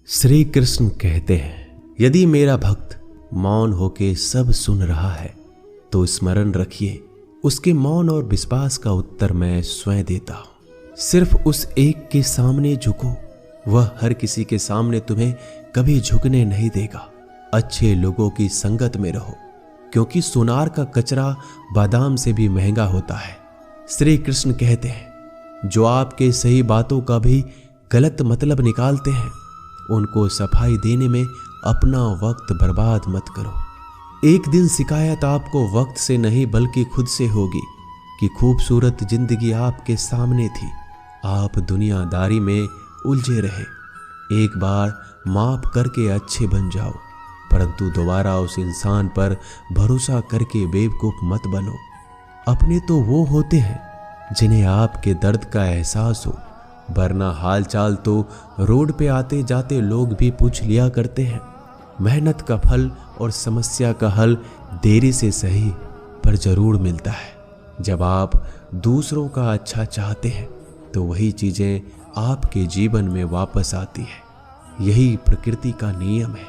श्री कृष्ण कहते हैं, यदि मेरा भक्त मौन होके सब सुन रहा है तो स्मरण रखिए, उसके मौन और विश्वास का उत्तर मैं स्वयं देता हूं। सिर्फ उस एक के सामने झुको, वह हर किसी के सामने तुम्हें कभी झुकने नहीं देगा। अच्छे लोगों की संगत में रहो, क्योंकि सोनार का कचरा बादाम से भी महंगा होता है। श्री कृष्ण कहते हैं, जो आपके सही बातों का भी गलत मतलब निकालते हैं, उनको सफाई देने में अपना वक्त बर्बाद मत करो। एक दिन शिकायत आपको वक्त से नहीं बल्कि खुद से होगी कि खूबसूरत जिंदगी आपके सामने थी, आप दुनियादारी में उलझे रहे। एक बार माफ करके अच्छे बन जाओ, परंतु दोबारा उस इंसान पर भरोसा करके बेवकूफ मत बनो। अपने तो वो होते हैं जिन्हें आपके दर्द का एहसास हो, वरना हालचाल तो रोड पे आते जाते लोग भी पूछ लिया करते हैं। मेहनत का फल और समस्या का हल देरी से सही पर जरूर मिलता है। जब आप दूसरों का अच्छा चाहते हैं तो वही चीजें आपके जीवन में वापस आती है। यही प्रकृति का नियम है।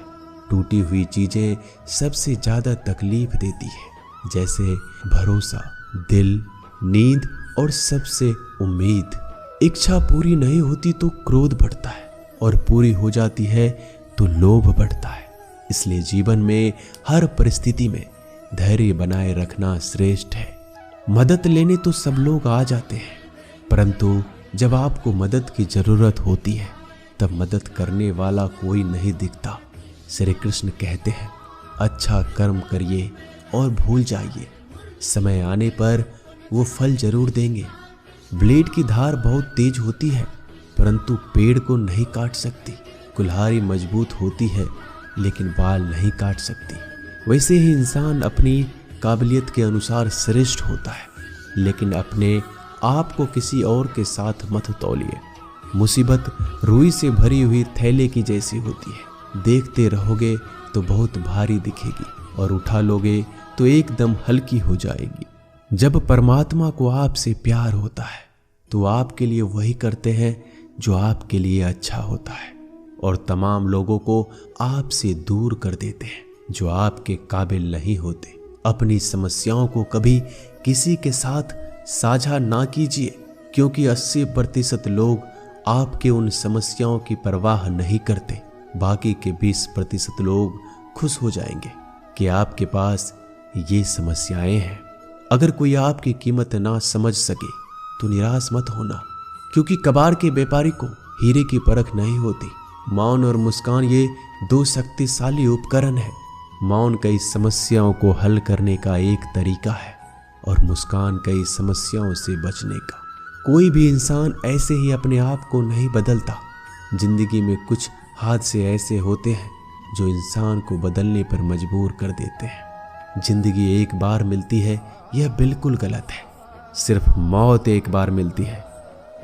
टूटी हुई चीजें सबसे ज्यादा तकलीफ देती है, जैसे भरोसा, दिल, नींद और सबसे उम्मीद। इच्छा पूरी नहीं होती तो क्रोध बढ़ता है, और पूरी हो जाती है तो लोभ बढ़ता है। इसलिए जीवन में हर परिस्थिति में धैर्य बनाए रखना श्रेष्ठ है। मदद लेने तो सब लोग आ जाते हैं, परंतु जब आपको मदद की जरूरत होती है तब मदद करने वाला कोई नहीं दिखता। श्री कृष्ण कहते हैं, अच्छा कर्म करिए और भूल जाइए, समय आने पर वो फल जरूर देंगे। ब्लेड की धार बहुत तेज होती है, परंतु पेड़ को नहीं काट सकती। कुल्हाड़ी मजबूत होती है, लेकिन बाल नहीं काट सकती। वैसे ही इंसान अपनी काबिलियत के अनुसार श्रेष्ठ होता है, लेकिन अपने आप को किसी और के साथ मत तौलिए। मुसीबत रुई से भरी हुई थैले की जैसी होती है, देखते रहोगे तो बहुत भारी दिखेगी और उठा लोगे तो एकदम हल्की हो जाएगी। जब परमात्मा को आपसे प्यार होता है तो आपके लिए वही करते हैं जो आपके लिए अच्छा होता है, और तमाम लोगों को आपसे दूर कर देते हैं जो आपके काबिल नहीं होते। अपनी समस्याओं को कभी किसी के साथ साझा ना कीजिए, क्योंकि 80% लोग आपके उन समस्याओं की परवाह नहीं करते। बाकी के 20% लोग खुश हो जाएंगे कि आपके पास ये समस्याएं हैं। अगर कोई आपकी कीमत ना समझ सके तो निराश मत होना, क्योंकि कबाड़ के व्यापारी को हीरे की परख नहीं होती। मौन और मुस्कान ये दो शक्तिशाली उपकरण है। मौन कई समस्याओं को हल करने का एक तरीका है, और मुस्कान कई समस्याओं से बचने का। कोई भी इंसान ऐसे ही अपने आप को नहीं बदलता। जिंदगी में कुछ हादसे ऐसे होते हैं जो इंसान को बदलने पर मजबूर कर देते हैं। जिंदगी एक बार मिलती है, यह बिल्कुल गलत है। सिर्फ मौत एक बार मिलती है,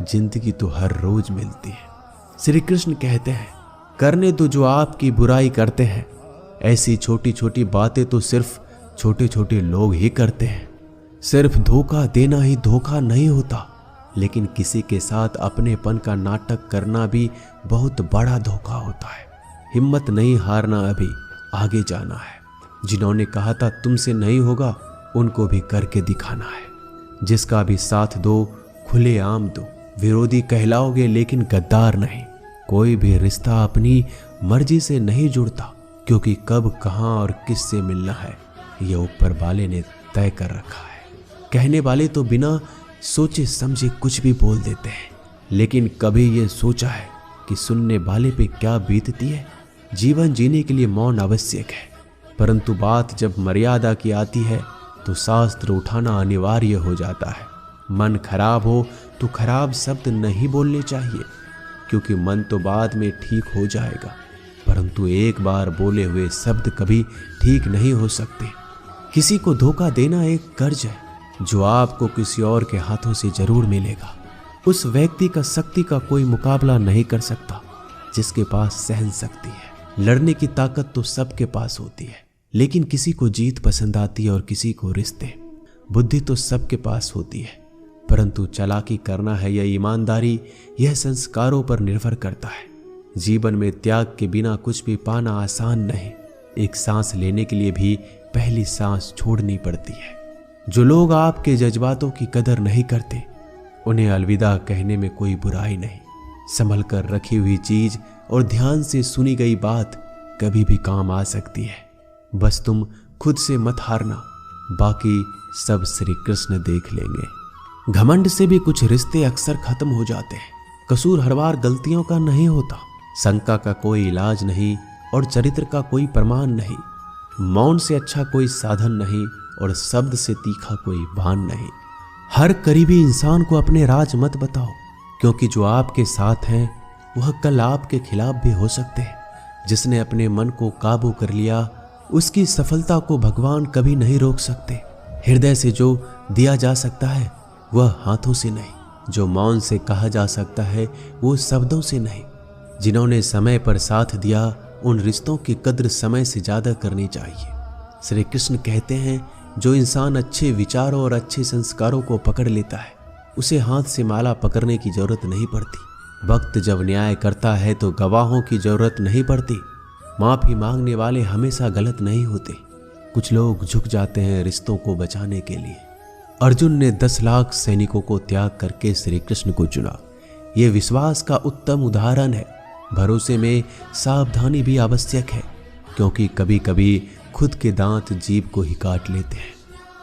जिंदगी तो हर रोज मिलती है। श्री कृष्ण कहते हैं, करने दो जो आपकी बुराई करते हैं। ऐसी छोटी छोटी बातें तो सिर्फ छोटे छोटे लोग ही करते हैं। सिर्फ धोखा देना ही धोखा नहीं होता, लेकिन किसी के साथ अपनेपन का नाटक करना भी बहुत बड़ा धोखा होता है। हिम्मत नहीं हारना, अभी आगे जाना है। जिन्होंने कहा था तुमसे नहीं होगा, उनको भी करके दिखाना है। जिसका भी साथ दो, खुले आम दो। विरोधी कहलाओगे लेकिन गद्दार नहीं। कोई भी रिश्ता अपनी मर्जी से नहीं जुड़ता, क्योंकि कब, कहां और किससे मिलना है यह ऊपर वाले ने तय कर रखा है। कहने वाले तो बिना सोचे समझे कुछ भी बोल देते हैं, लेकिन कभी ये सोचा है कि सुनने वाले पे क्या बीतती है? जीवन जीने के लिए मौन आवश्यक है, परंतु बात जब मर्यादा की आती है तो शास्त्र उठाना अनिवार्य हो जाता है। मन खराब हो तो खराब शब्द नहीं बोलने चाहिए, क्योंकि मन तो बाद में ठीक हो जाएगा, परंतु एक बार बोले हुए शब्द कभी ठीक नहीं हो सकते। किसी को धोखा देना एक कर्ज है जो आपको किसी और के हाथों से जरूर मिलेगा। उस व्यक्ति का शक्ति का कोई मुकाबला नहीं कर सकता जिसके पास सहन शक्ति है। लड़ने की ताकत तो सबके पास होती है, लेकिन किसी को जीत पसंद आती है और किसी को रिश्ते। बुद्धि तो सबके पास होती है, परंतु चालाकी करना है या ईमानदारी, यह संस्कारों पर निर्भर करता है। जीवन में त्याग के बिना कुछ भी पाना आसान नहीं। एक सांस लेने के लिए भी पहली सांस छोड़नी पड़ती है। जो लोग आपके जज्बातों की कदर नहीं करते, उन्हें अलविदा कहने में कोई बुराई नहीं। संभल कर रखी हुई चीज और ध्यान से सुनी गई बात कभी भी काम आ सकती है। बस तुम खुद से मत हारना, बाकी सब श्री कृष्ण देख लेंगे। घमंड से भी कुछ रिश्ते अक्सर खत्म हो जाते हैं। कसूर हर बार गलतियों का नहीं होता। शंका का कोई इलाज नहीं और चरित्र का कोई प्रमाण नहीं। मौन से अच्छा कोई साधन नहीं और शब्द से तीखा कोई बाण नहीं। हर करीबी इंसान को अपने राज मत बताओ, क्योंकि जो आपके साथ हैं वह कल आपके खिलाफ भी हो सकते हैं। जिसने अपने मन को काबू कर लिया, उसकी सफलता को भगवान कभी नहीं रोक सकते। हृदय से जो दिया जा सकता है वह हाथों से नहीं। जो मौन से कहा जा सकता है वो शब्दों से नहीं। जिन्होंने समय पर साथ दिया, उन रिश्तों की कद्र समय से ज्यादा करनी चाहिए। श्री कृष्ण कहते हैं, जो इंसान अच्छे विचारों और अच्छे संस्कारों को पकड़ लेता है, उसे हाथ से माला पकड़ने की जरूरत नहीं पड़ती। वक्त जब न्याय करता है तो गवाहों की जरूरत नहीं पड़ती। माफी मांगने वाले हमेशा गलत नहीं होते। कुछ लोग झुक जाते हैं रिश्तों को बचाने के लिए। अर्जुन ने 10 लाख सैनिकों को त्याग करके श्री कृष्ण को चुना। यह विश्वास का उत्तम उदाहरण है। भरोसे में सावधानी भी आवश्यक है, क्योंकि कभी कभी खुद के दांत जीभ को ही काट लेते हैं।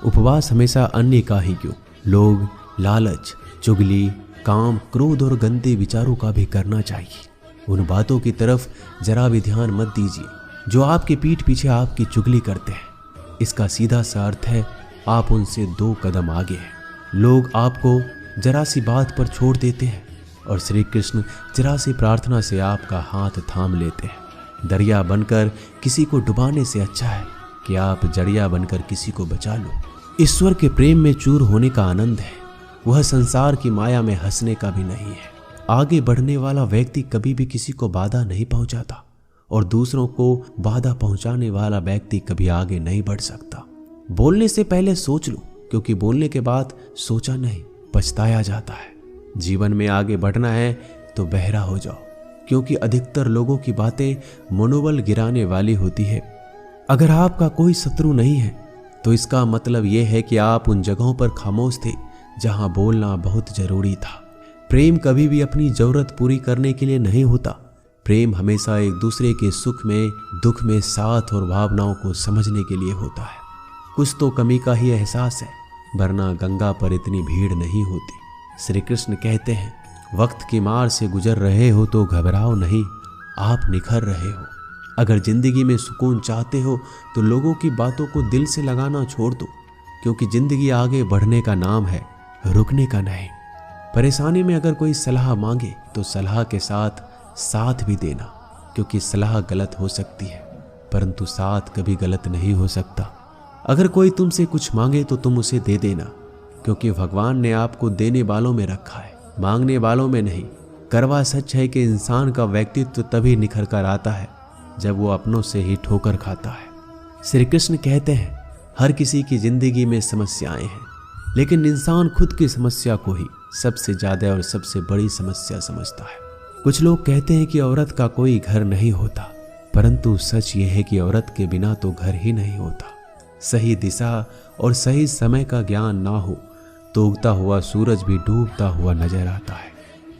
उपवास हमेशा अन्य का ही क्यों, लोग लालच, चुगली, काम, क्रोध और गंदे विचारों का भी करना चाहिए। उन बातों की तरफ जरा भी ध्यान मत दीजिए जो आपके पीठ पीछे आपकी चुगली करते हैं। इसका सीधा सा अर्थ है आप उनसे 2 कदम आगे हैं। लोग आपको जरा सी बात पर छोड़ देते हैं और श्री कृष्ण जरा सी प्रार्थना से आपका हाथ थाम लेते हैं। दरिया बनकर किसी को डुबाने से अच्छा है कि आप जड़िया बनकर किसी को बचा लो। ईश्वर के प्रेम में चूर होने का आनंद है, वह संसार की माया में हंसने का भी नहीं है। आगे बढ़ने वाला व्यक्ति कभी भी किसी को बाधा नहीं पहुंचाता और दूसरों को बाधा पहुंचाने वाला व्यक्ति कभी आगे नहीं बढ़ सकता। बोलने से पहले सोच लो, क्योंकि बोलने के बाद सोचा नहीं पछताया जाता है। जीवन में आगे बढ़ना है तो बहरा हो जाओ, क्योंकि अधिकतर लोगों की बातें मनोबल गिराने वाली होती है। अगर आपका कोई शत्रु नहीं है तो इसका मतलब यह है कि आप उन जगहों पर खामोश थे जहां बोलना बहुत जरूरी था। प्रेम कभी भी अपनी जरूरत पूरी करने के लिए नहीं होता। प्रेम हमेशा एक दूसरे के सुख में दुख में साथ और भावनाओं को समझने के लिए होता है। कुछ तो कमी का ही एहसास है, वरना गंगा पर इतनी भीड़ नहीं होती। श्री कृष्ण कहते हैं, वक्त की मार से गुजर रहे हो तो घबराओ नहीं, आप निखर रहे हो। अगर जिंदगी में सुकून चाहते हो तो लोगों की बातों को दिल से लगाना छोड़ दो, क्योंकि जिंदगी आगे बढ़ने का नाम है, रुकने का नहीं। परेशानी में अगर कोई सलाह मांगे तो सलाह के साथ भी देना, क्योंकि सलाह गलत हो सकती है परंतु साथ कभी गलत नहीं हो सकता। अगर कोई तुमसे कुछ मांगे तो तुम उसे दे देना, क्योंकि भगवान ने आपको देने वालों में रखा है, मांगने वालों में नहीं। करवा सच है कि इंसान का व्यक्तित्व तभी निखर कर आता है जब वो अपनों से ही ठोकर खाता है। श्री कृष्ण कहते हैं, हर किसी की जिंदगी में समस्याएं हैं, लेकिन इंसान खुद की समस्या को ही सबसे ज्यादा और सबसे बड़ी समस्या समझता है। कुछ लोग कहते हैं कि औरत का कोई घर नहीं होता, परंतु सच ये है कि औरत के बिना तो घर ही नहीं होता। सही दिशा और सही समय का ज्ञान ना हो तो उगता हुआ सूरज भी डूबता हुआ नजर आता है।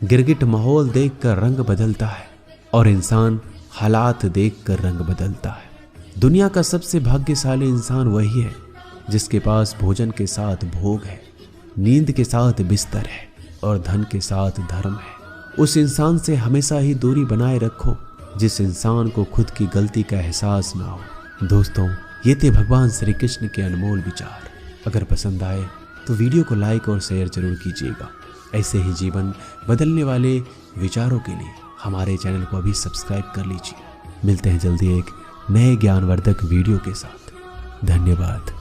गिरगिट माहौल देखकर रंग बदलता है और इंसान हालात देखकर रंग बदलता है। दुनिया का सबसे भाग्यशाली इंसान वही है जिसके पास भोजन के साथ भोग है, नींद के साथ बिस्तर है और धन के साथ धर्म है। उस इंसान से हमेशा ही दूरी बनाए रखो जिस इंसान को खुद की गलती का एहसास ना हो। दोस्तों, ये थे भगवान श्री कृष्ण के अनमोल विचार। अगर पसंद आए तो वीडियो को लाइक और शेयर जरूर कीजिएगा। ऐसे ही जीवन बदलने वाले विचारों के लिए हमारे चैनल को अभी सब्सक्राइब कर लीजिए। मिलते हैं जल्दी एक नए ज्ञानवर्धक वीडियो के साथ। धन्यवाद।